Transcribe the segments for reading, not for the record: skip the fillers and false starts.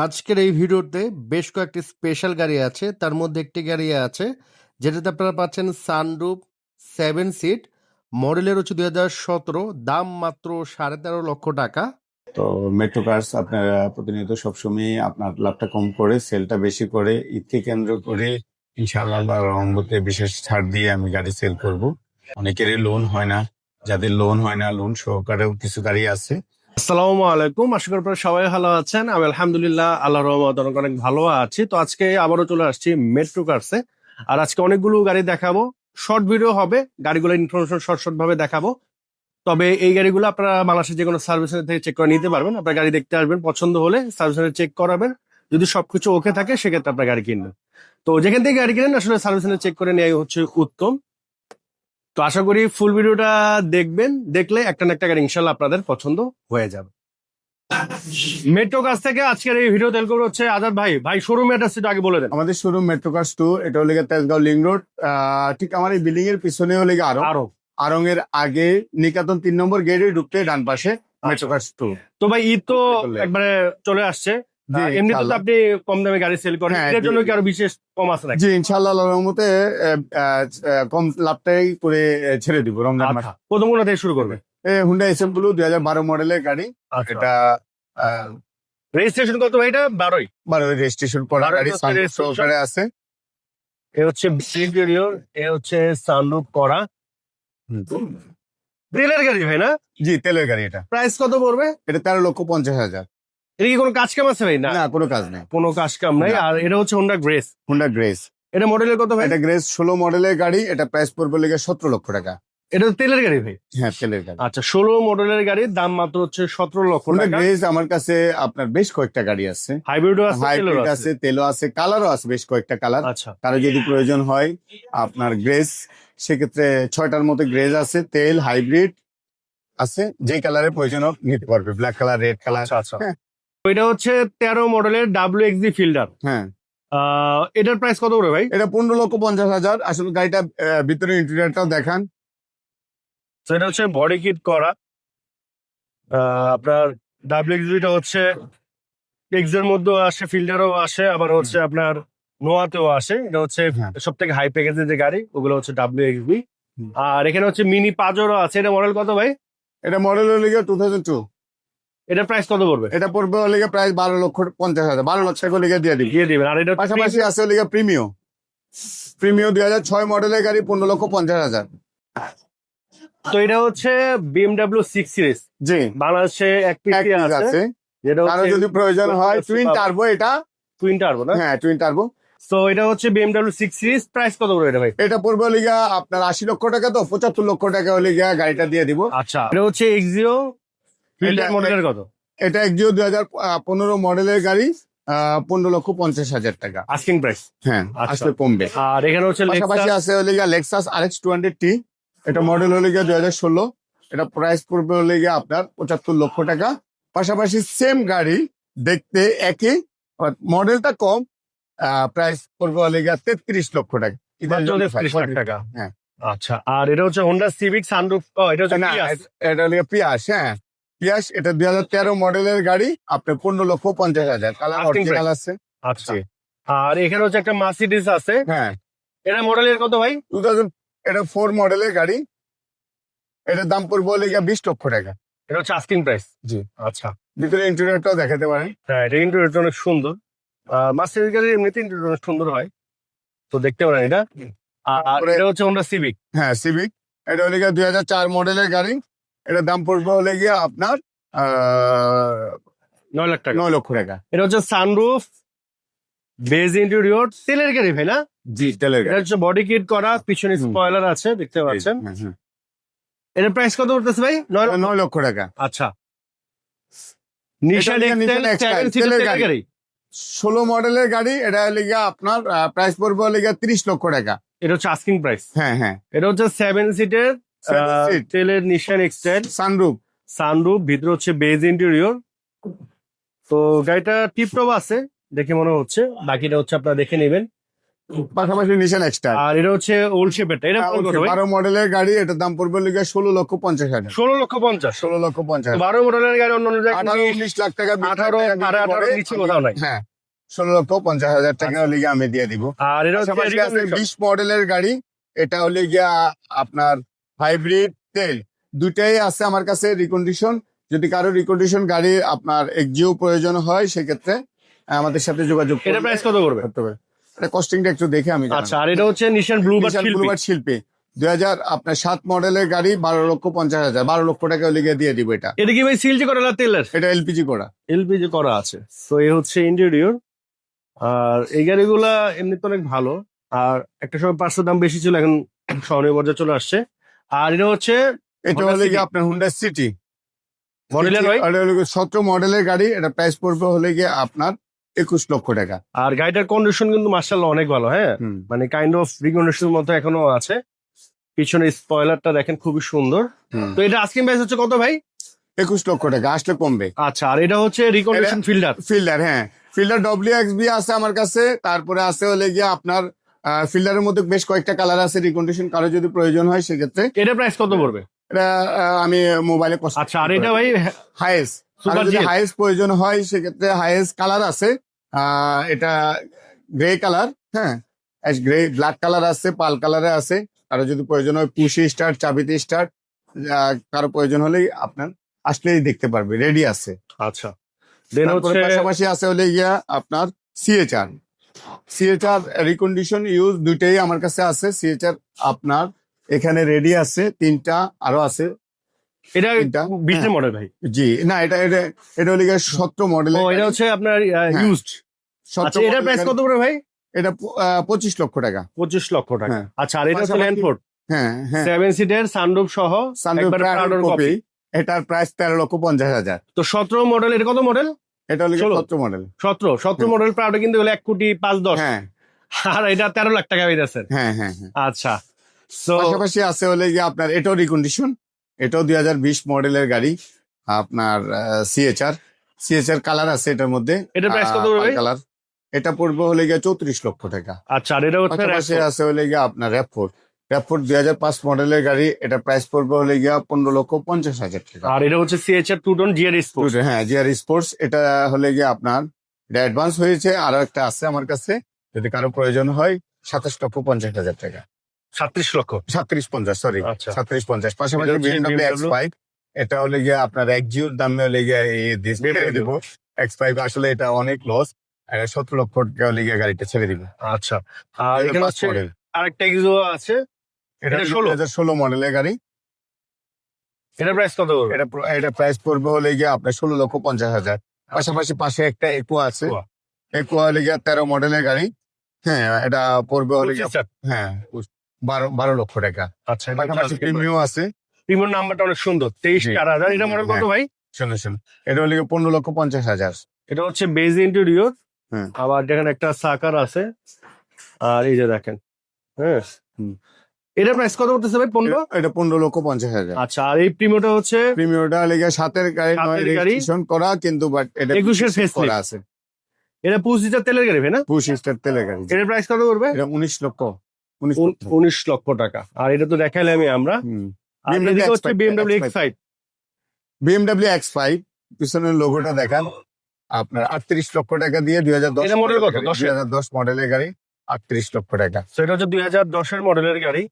আজকের এই ভিডিওতে বেশ কয়েকটি স্পেশাল গাড়ি আছে। তার মধ্যে একটি গাড়ি আছে যেটাতে আপনারা পাচ্ছেন সানরুফ 7 সিট, মডেলের হচ্ছে 2017, দাম মাত্র 13.5 লক্ষ টাকা। তো মেট্রো কার্স আপনারা প্রতিনিয়ত সবসময় আপনার লাভটা কম করে সেলটা বেশি করে ঈদকে কেন্দ্র করে ইনশাআল্লাহ আল্লাহর রহমতে বিশেষ ছাড় দিয়ে আমি গাড়ি সেল করব। অনেকেরই লোন হয় না, যাদের লোন হয় না লোন সহকারেও কিছু গাড়ি আছে। আসসালামু আলাইকুম, আশা করি আপনারা সবাই ভালো আছেন। আমি আলহামদুলিল্লাহ আল্লাহর রহমতে অনেক অনেক ভালো আছি। তো আজকে আবারও চলে আসছি মেট্রো কার্সে। আর আজকে অনেকগুলো গাড়ি দেখাবো, শর্ট ভিডিও হবে, গাড়িগুলোর ইনফরমেশন শর্ট শর্ট ভাবে দেখাবো। তবে এই গাড়িগুলো আপনারা বাংলাদেশের যে কোনো সার্ভিস সেন্টার থেকে চেক করে নিতে পারবেন। আপনার গাড়ি দেখতে আসবেন, পছন্দ হলে সার্ভিস সেন্টার চেক করাবেন, যদি সবকিছু ওকে থাকে সেক্ষেত্রে আপনার গাড়ি কিনবেন। তো যেখান থেকে গাড়ি কিনেন আসলে সার্ভিস সেন্টার চেক করে নেওয়াই হচ্ছে উত্তম। তো আশা করি ফুল ভিডিওটা দেখবেন, দেখলে একটা না একটা গাড়ি ইনশাল্লাহ আপনাদের পছন্দ হয়ে যাবে। মেট্রো কাছ থেকে আজকের এই ভিডিও তেল করে হচ্ছে আজাদ ভাই। ভাই শোরুম অ্যাড্রেস একটু আগে বলে দেন। আমাদের শোরুম মেট্রো কার্স 2, এটা হলে তেজগাঁও লিং রোড। ঠিক আমার এই বিল্ডিং এর পিছনে হলে আরো আরং এর আগে নিকাতন 3 নম্বর গেটে ঢুকতে ডান পাশে মেট্রো কার্স 2। তো ভাই ঈদ তো একবারে চলে আসছে, জি, এমনিতে তো ইনশাআল্লাহ। আপনি কম দামে গাড়ি সেল করেন, হ্যাঁ, এর জন্য কি আরো বিশেষ কম আছে নাকি? জি ইনশাআল্লাহ আল্লাহর রহমতে কম লাভটাই করে ছেড়ে দিব রমজান মাস। আচ্ছা, প্রথম কোনটা থেকে শুরু করবে? হুন্ডা এসএফ ব্লু 2012 মডেলের গাড়ি। আচ্ছা, এটা রেজিস্ট্রেশন কত ভাই? এটা 12ই। 12 রেজিস্ট্রেশন করা 12 গাড়ি, হচ্ছে সানরুফ registration। সহকারে আছে। এ হচ্ছে ইন্টেরিয়র, এ হচ্ছে সানরুফ করা, তেলের গাড়ি ভাই না? জি তেলের গাড়ি। এটা প্রাইস কত পড়বে? এটা 13,50,000। এটা কি কোনো কাজ কাম আছে ভাই? না, না, কোনো কাজ নেই। কোনো কাজ কাম নাই। না। আর এটা হচ্ছে হোন্ডা গ্রেস, হুন্ডা গ্রেস। এটা মডেলের কত ভাই? এটা গ্রেস 16 মডেলের গাড়ি। এটা প্রাইস পড়বে লেগে 17 লক্ষ টাকা। এটা তো তেলের গাড়ি ভাই? হ্যাঁ তেলের গাড়ি। আচ্ছা, 16 মডেলের গাড়ির দাম মাত্র হচ্ছে 17 লক্ষ হুন্ডা টাকা। গ্রেস আমার কাছে আপনার বেশ কয়েকটা গাড়ি আছে, হাইব্রিডও আছে, তেলেরও হাইব্রিড আছে। আছে, তেলও আছে, কালারও আছে, বেশ কয়েকটা কালার। আচ্ছা, কারো যদি প্রয়োজন হয় আপনার গ্রেস, সেক্ষেত্রে 6টার মতো গ্রেস আছে, তেল হাইব্রিড আছে, যে কালারের প্রয়োজন হোক নিতে পারবে, ব্ল্যাক কালার, রেড কালার। আচ্ছা, আচ্ছা। হ্যাঁ। তো এটা হচ্ছে 13 মডেলের WXD ফিল্ডার। হ্যাঁ, এটার প্রাইস কত করে ভাই? এটা 15,50,000। আসলে গাড়িটা ভিতরে ইন্টেরিয়রটাও দেখান। তো এটা হচ্ছে বডি কিট করা। আপনার WXD টা হচ্ছে এক্স এর মধ্যেও আসে, ফিল্ডারও আসে, আবার হচ্ছে আপনার নোয়াতেও আসে। এটা হচ্ছে হ্যাঁ। সব থেকে হাই প্যাকেজের যে গাড়ি, ওগুলো হচ্ছে WXD। হুম। আর এখানে হচ্ছে মিনি পাজরও আছে। এটা মডেল কত ভাই? এটা মডেল হলে 2002। এটার প্রাইস কত পড়বে? এটা পড়বে হলে প্রায় 12,50,000, 12 লক্ষ টাকা লেগে দিয়ে দিবি। দিয়ে দিবেন। আর এটা পাশাপাশি আছে হলে প্রিমিও, প্রিমিও 2006 মডেলের গাড়ি, 15,50,000। তো এটা হচ্ছে BMW 6 সিরিজ, জি বাংলাদেশে এক এক পিসি piece আছে। আছে। যেটা কারো হচ্ছে যদি প্রয়োজন হয় টুইন টার্বো, এটা টুইন টার্বো না? হ্যাঁ টুইন টার্বো। তো এটা হচ্ছে BMW 6 সিরিজ, প্রাইস কত করে এটা ভাই? এটা পড়বে হলে আপনার 80 লক্ষ টাকা, তো 75 লক্ষ টাকা হলে গাড়িটা দিয়ে দিব। আচ্ছা, এটা হচ্ছে এক্সিও ফিল্ডার মডেলের কত? এটা একজিও 2015 মডেলের গাড়ি, 15,50,000 টাকা আস্কিং প্রাইস। হ্যাঁ, আচ্ছা। আসলে কমবে। আর এখানে হচ্ছে পাশাপাশি Lexus। আছে হলে লেক্সাস RX 200T। এটা মডেল হলে 2016। এটা প্রাইস পড়বে হলে আপনার 75 লক্ষ টাকা। পাশাপাশি সেম গাড়ি, দেখতে একই, মডেলটা কম, প্রাইস পড়বে হলে 33 লক্ষ টাকা। মাত্র 33 লাখ টাকা। হ্যাঁ। আচ্ছা, আর এটা হচ্ছে হোন্ডা সিভিক সানরুফ। এটা হচ্ছে না, Prius। এটা হলে পিয়াস। হ্যাঁ পিয়াস, এটা 2013 মডেলের গাড়ি, আপনার 15,50,000। Colour Asking original price। আছে। আচ্ছা, আর এখানে হচ্ছে একটা মার্সিডিজ আছে। হ্যাঁ, এটা মডেলের কত ভাই? 2000, এটা 4 মডেলের গাড়ি। এটার দাম পড়বে হলে 20 লক্ষ টাকা। এটা হচ্ছে আস্কিং প্রাইস। জি। আচ্ছা, ভিতরে ইন্টেরিয়রটাও দেখাতে পারেন। হ্যাঁ, এটা কিন্তু এটা অনেক সুন্দর। মার্সিডিজ গাড়ি এমনিতে ইন্টেরিয়র অনেক সুন্দর হয়, তো দেখতে পারেন এটা। আর তারপরে- এটা হচ্ছে হোন্ডা সিভিক। হ্যাঁ সিভিক, এটা হলে 2004 মডেলের গাড়ি। এটার দাম পড়বে হলে আপনার 9 লাখ টাকা। 9 লক্ষ টাকা। এটা হচ্ছে সানরুফ, বেজ ইন্টেরিয়র, তেলের গাড়ি ভাই না? জি তেলের এটা গাড়ি। হচ্ছে বডি কিট করা, পিছনে হুম। স্পয়লার আছে, দেখতে পাচ্ছেন। হ্যাঁ, হ্যাঁ। এটার প্রাইস কত পড়তেছে ভাই? 9 এটা 9 লক্ষ টাকা। আচ্ছা, নিশান এটা এক্সেল Nissan X-Trail, 7 সিটের তেলের তেলের গাড়ি। গাড়ি। 16 মডেলের গাড়ি। এটা হলে আপনার প্রাইস পড়বে হলে 30 লক্ষ টাকা। এটা হচ্ছে আস্কিং প্রাইস। হ্যাঁ হ্যাঁ। এটা হচ্ছে 7 সিটের 7 seat। তেলের নিশান এক্সেল, সানরুফ। সানরুফ, ভিতরে হচ্ছে বেজ ইন্টেরিয়র। তো গাড়িটা টিপটপ আছে দেখে মনে হচ্ছে, বাকিটা হচ্ছে আপনারা দেখে নেবেন। পাশাপাশি নিশান এক্সট্রা আর এটা হচ্ছে ওল্ড শেপেরটা, এটা কোন কত ভাই? 12 মডেলের গাড়ি, এটার দাম পড়বে লিগে 16,50,000। 16,50,000। 16,50,000। 12 মডেলের গাড়ি অন্য অন্য জায়গায় 18-19 লাখ টাকা, 18 18 নিচে কোথাও নাই। হ্যাঁ, 16,50,000 টাকা লিগে আমি দিয়ে দিব। আর এটা হচ্ছে পাশাপাশি আছে 20 মডেলের গাড়ি, এটা হলে গিয়া আপনার হাইব্রিড তেল, দুটাই আছে আমার কাছে রিকন্ডিশন। যদি কারো রিকন্ডিশন গাড়ি আপনার এক্সিও প্রয়োজন হয় সেক্ষেত্রে আমাদের সাথে যোগাযোগ এটা প্রাইস কত করবে? করতে হবে। এটা কস্টিংটা একটু দেখে আমি আচ্ছা, আর এটা হচ্ছে নিশান ব্লুবার্ড শিল্পী। ব্লুবার্ড শিল্পী 2007 মডেলের গাড়ি, 12,50,000, 12 লক্ষ টাকা লিগে দিয়ে দিব। এটা এটা কি ভাই সিএনজি করা না তেলের? এটা এলপিজি করা। এলপিজি করা আছে। তো এই হচ্ছে ইন্টেরিয়র। আর এই গাড়িগুলা এমনি তো অনেক ভালো। আর একটা সময় পার্টসের দাম বেশি ছিল, এখন সহনীয় পর্যায়ে চলে আসছে। আর এটা হচ্ছে এটা Honda হলে City। গিয়ে আপনার হুন্ডা সিটি মডেলের ভাই? 17 মডেলের গাড়ি, এটা প্রাইস পড়বে হলে গিয়ে আপনার 21 লক্ষ টাকা। আর গাড়িটার কন্ডিশন কিন্তু মার্শাল্লাহ অনেক ভালো, হ্যাঁ, হুম। মানে কাইন্ড অফ রিকন্ডিশনের মতো এখনো আছে। পিছনে স্পয়লারটা দেখেন খুবই সুন্দর। হুম। তো এটা আস্কিং প্রাইস হচ্ছে কত ভাই? 21 লক্ষ টাকা, আসলে কমবে। আচ্ছা, আর এটা হচ্ছে রিকন্ডিশন ফিল্ডার। ফিল্ডার, হ্যাঁ, ফিল্ডার WXB আছে আমার কাছে। তারপরে আছে হলে গিয়ে আপনার ফিল্ডারের মধ্যে বেশ কয়েকটা কালার আছে রিকন্ডিশন, কারো যদি প্রয়োজন হয় সেক্ষেত্রে। এটা প্রাইস কত পড়বে? এটা আমি মোবাইলে আচ্ছা, আর এটা ভাই হাইয়েস্ট, সুপার যদি জিএল। হাইয়েস্ট প্রয়োজন হয় সেক্ষেত্রে হাইয়েস্ট কালার আছে। এটা গ্রে কালার, হ্যাঁ, গ্রে, ব্ল্যাক কালার আছে, পাল কালারে আছে। কারো যদি প্রয়োজন হয় পুশি স্টার্ট, চাবিতে স্টার্ট, কারো প্রয়োজন হলেই আপনার আসলেই দেখতে পারবে, রেডি আছে। আচ্ছা, দেন তারপরে হচ্ছে পাশাপাশি আছে হলে গিয়া আপনার সিএচআর রিকন্ডিশন ইউজ দুইটাই আমার কাছে আছে। সিএচআর আপনার এখানে রেডি আছে, 3টা আরো আছে। এটা এটা 20 হ্যাঁ। মডেল ভাই? জি না, এটা এটা এটা হলে গিয়ে 17 মডেলের। ও, এটা হচ্ছে আপনার হ্যাঁ। ইউজড। আচ্ছা, এটার প্রাইস কত পড়বে ভাই? এটা 25 লক্ষ টাকা। 25 লক্ষ টাকা। হ্যাঁ। আচ্ছা, আর এটা হচ্ছে পাশাপাশি- ল্যান্ডফোর্ড হ্যাঁ হ্যাঁ, 7 সিটের সানরুফ সহ সানরুফ একবার Prado কপি। copy। এটার প্রাইস 13,50,000। তো 17 মডেল, এটা কত মডেল? এটা হলে 16 17 মডেল। 17 মডেল প্রাউড কিন্তু হলো 1,05,10,000। হ্যাঁ আর এটা 13 লাখ টাকা পেয়েছেন। হ্যাঁ হ্যাঁ হ্যাঁ। আচ্ছা, সো পাশাপাশি আছে হলে গিয়ে আপনার এটাও রিকন্ডিশন, এটাও 2020 মডেলের গাড়ি। আপনার সিএচআর কালার আছে এটার মধ্যে। এটার প্রাইস কত পড়বে? কালার, এটা পড়বে হলে গিয়ে 34 লক্ষ টাকা। আচ্ছা, আর এটা হচ্ছে পাশাপাশি Rav4। আছে হলে গিয়ে আপনার র্যাপফোর্ড 2005 মডেলের গাড়ি, এটা প্রাইস পড়বে হলে গিয়া 15,50,000 টাকা। আর এটা হচ্ছে সিএচআর 2 টন জিআর স্পোর্টস। হ্যাঁ, জিআর স্পোর্টস, এটা হলে গিয়ে আপনার এটা অ্যাডভান্স হয়েছে। আরো একটা আছে আমার কাছে, যদি কারো প্রয়োজন হয় 27,50,000 টাকা। 37 লক্ষ। 37,50, সরি, আচ্ছা। 37,50। পাশাপাশি এটা হচ্ছে BMW BMW X5, এটা হলে গিয়ে আপনার এক্সিওর দামে হলে গিয়ে ছেড়ে দিব। X5 আসলে এটা অনেক লস, 17 লক্ষ টাকা হলে গিয়ে গাড়িটা ছেড়ে দিব। আচ্ছা, আর এখানে হচ্ছে মডেল, আরেকটা এক্সো আছে। এটা এটা 16 2016 মডেলের গাড়ি। এটা প্রাইস কত পড়বে? এটা প্রাইস পড়বে হলে গিয়ে আপনার 16,50,000। পাশাপাশি পাশে একটা একুয়া আছে, Equa। একুয়া হলে গিয়ে 13 মডেলের গাড়ি। হ্যাঁ, এটা পড়বে হলে গিয়ে 25,000। হ্যাঁ 12 লক্ষ টাকা। আচ্ছা, পাশাপাশি প্রিমিয়াম আছে। প্রিমিয়াম নাম্বারটা অনেক সুন্দর, 23,000। এটা মডেল কত হ্যাঁ। ভাই? শুনুন, এটা হলে 15,50,000। এটা হচ্ছে বেজ ইন্টেরিয়র। হ্যাঁ। আবার এখানে একটা সাকার আছে। আর এই যে দেখেন, হ্যাঁ, হুম। এটা প্রাইস কত করতেছে ভাই? 15? এটা 15,50,000। আচ্ছা, আর এই প্রিমিয়ামটা হচ্ছে প্রিমিয়ামটা লেগে সাতের গাড়ি নয়, সাতের গাড়ি। রেজিস্ট্রেশন করা, কিন্তু বাট এটা 21 ফেস করা আছে। এটা 25 লিটার তেলের গাড়ি ভাই না? পুশ স্টার তেলের গাড়ি। এটার প্রাইস কত করবে? এটা 19 লক্ষ। 19 লক্ষ টাকা। আর এটা তো দেখাইলাম আমরা। আর BMW এদিকে হচ্ছে X5, BMW X5। BMW X5 পিছনের লোগোটা দেখান। আপনার 38 লক্ষ টাকা দিয়ে 2010 এটা মডেল কত? 10 এর? 2010 মডেলের গাড়ি, 38 লক্ষ টাকা। তো এটা হচ্ছে 2010 এর মডেলের গাড়ি।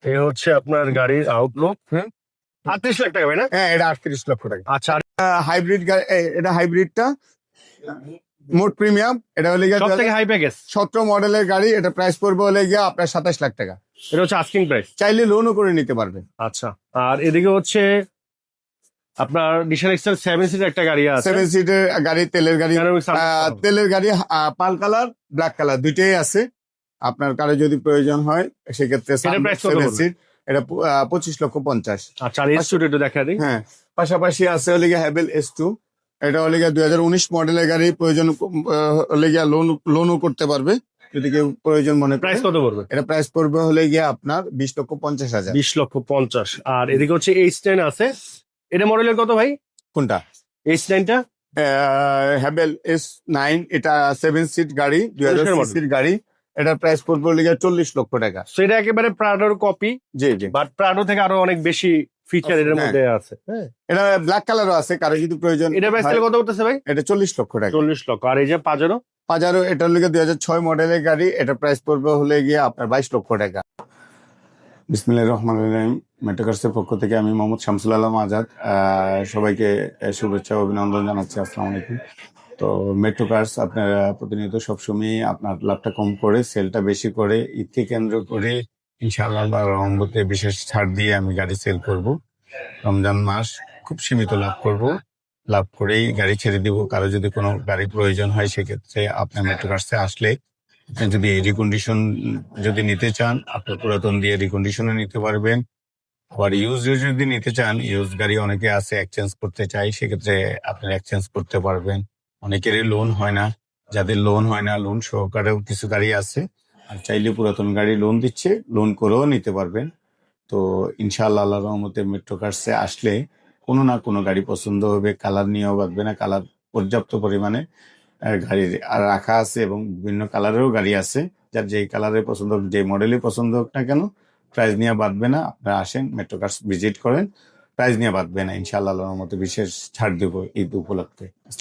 এই হচ্ছে আপনার গাড়ির আউটলুক। 38 লাখ টাকা ভাই না? হ্যাঁ, এটা 38 লক্ষ টাকা। আচ্ছা, আর হাইব্রিড গাড়ি, এটা হাইব্রিডটা মোট প্রিমিয়াম। এটা হলে গিয়ে সব থেকে হাই প্যাকেজ। 17 মডেলের গাড়ি, এটা প্রাইস পড়বে হলে গিয়ে আপনার 27 লাখ টাকা। এটা হচ্ছে আস্কিং প্রাইস। চাইলে লোনও করে নিতে পারবেন। আচ্ছা, আর এদিকে হচ্ছে আপনার নিশান এক্সেল 7 সিটের একটা গাড়ি আছে। 7 সিটের গাড়ি, তেলের গাড়ি। Panoramic sunroof সহ। তেলের গাড়ি, পাল কালার, ব্ল্যাক কালার দুইটাই আছে। আপনার কারো যদি প্রয়োজন হয় সেক্ষেত্রে এটার price কত 7 পড়বে? সিট, এটা 25,50,000। আচ্ছা, আর এই স্টুডিওটা দেখা দিই। হ্যাঁ, পাশাপাশি আছে হলে গিয়ে হ্যাভেল S2, এটা হলে গিয়ে 2019 মডেলের গাড়ি। প্রয়োজন হলে গিয়ে লোনও করতে পারবে যদি কেউ প্রয়োজন মনে করে। প্রাইস কত পড়বে? এটা প্রাইস পড়বে হলে গিয়ে আপনার 20,50,000। 20,50,000। আর এদিকে হচ্ছে H9 আছে। এটা মডেলের কত ভাই? কোনটা? H9টা হ্যাভেল S9, এটা 7 সিট গাড়ি, 40 model। সিসির গাড়ি। এটার প্রাইস পড়বে লিগে 40 লক্ষ টাকা। তো এটা একেবারে প্রাডোর কপি, জি জি। বাট প্রাডো থেকে আরো অনেক বেশি ফিচার এর হ্যাঁ। মধ্যে আছে। হ্যাঁ, এটা ব্ল্যাক কালারও আছে, কারো যদি প্রয়োজন এটা প্রাইস হয়। কত করতেছে ভাই? এটা 40 লক্ষ টাকা। 40 লক্ষ। আর এই যে পাজেরো, পাজারো এটার লিগে 2006 মডেলের গাড়ি, এটা প্রাইস পড়বে হলে গিয়ে আপনার 22 লক্ষ টাকা। বিসমিল্লাহির রহমানির রহিম। মেট্রোকার্সের পক্ষ থেকে আমি মোহাম্মদ শামসুল আলম আজাদ সবাইকে শুভেচ্ছা ও অভিনন্দন জানাচ্ছি। আসসালামু আলাইকুম। তো মেট্রোকার্স আপনারা প্রতিনিয়ত সবসময় আপনার লাভটা কম করে সেলটা বেশি করে ঈদকে কেন্দ্র করে ইনশাআল্লাহ আল্লাহর রহমতে বিশেষ ছাড় দিয়ে আমি গাড়ি সেল করব। রমজান মাস খুব সীমিত লাভ করব, লাভ করেই গাড়ি ছেড়ে দিব। কারো যদি কোনো গাড়ি প্রয়োজন হয় সেক্ষেত্রে আপনার মেট্রোকার্সে আসলে আপনি যদি রিকন্ডিশন যদি নিতে চান, আপনার পুরাতন দিয়ে রিকন্ডিশনে নিতে পারবেন। আবার ইউজ যদি নিতে চান, ইউজ গাড়ি অনেকে আছে এক্সচেঞ্জ করতে চাই, সেক্ষেত্রে আপনারা এক্সচেঞ্জ করতে পারবেন। অনেকেরই লোন হয় না, যাদের লোন হয় না লোন সহকারেও কিছু গাড়ি আছে। আর চাইলে পুরাতন গাড়ি লোন দিচ্ছে, লোন করেও নিতে পারবেন। তো ইনশাআল্লাহ আল্লাহর রহমতে মেট্রোকার্সে আসলে কোনো না কোনো গাড়ি পছন্দ হবে, কালার নিয়েও বাঁধবে না। কালার পর্যাপ্ত পরিমাণে গাড়ি আর রাখা আছে এবং বিভিন্ন কালারেরও গাড়ি আছে। যার যেই কালারের পছন্দ হোক, যে মডেলই পছন্দ হোক না কেন, প্রাইস নিয়ে বাঁধবে না। আপনারা আসেন, মেট্রোকার্স ভিজিট করেন, প্রাইস নিয়ে বাঁধবে না। ইনশাআল্লাহ আল্লাহর রহমতে বিশেষ ছাড় দেবো ঈদ উপলক্ষে।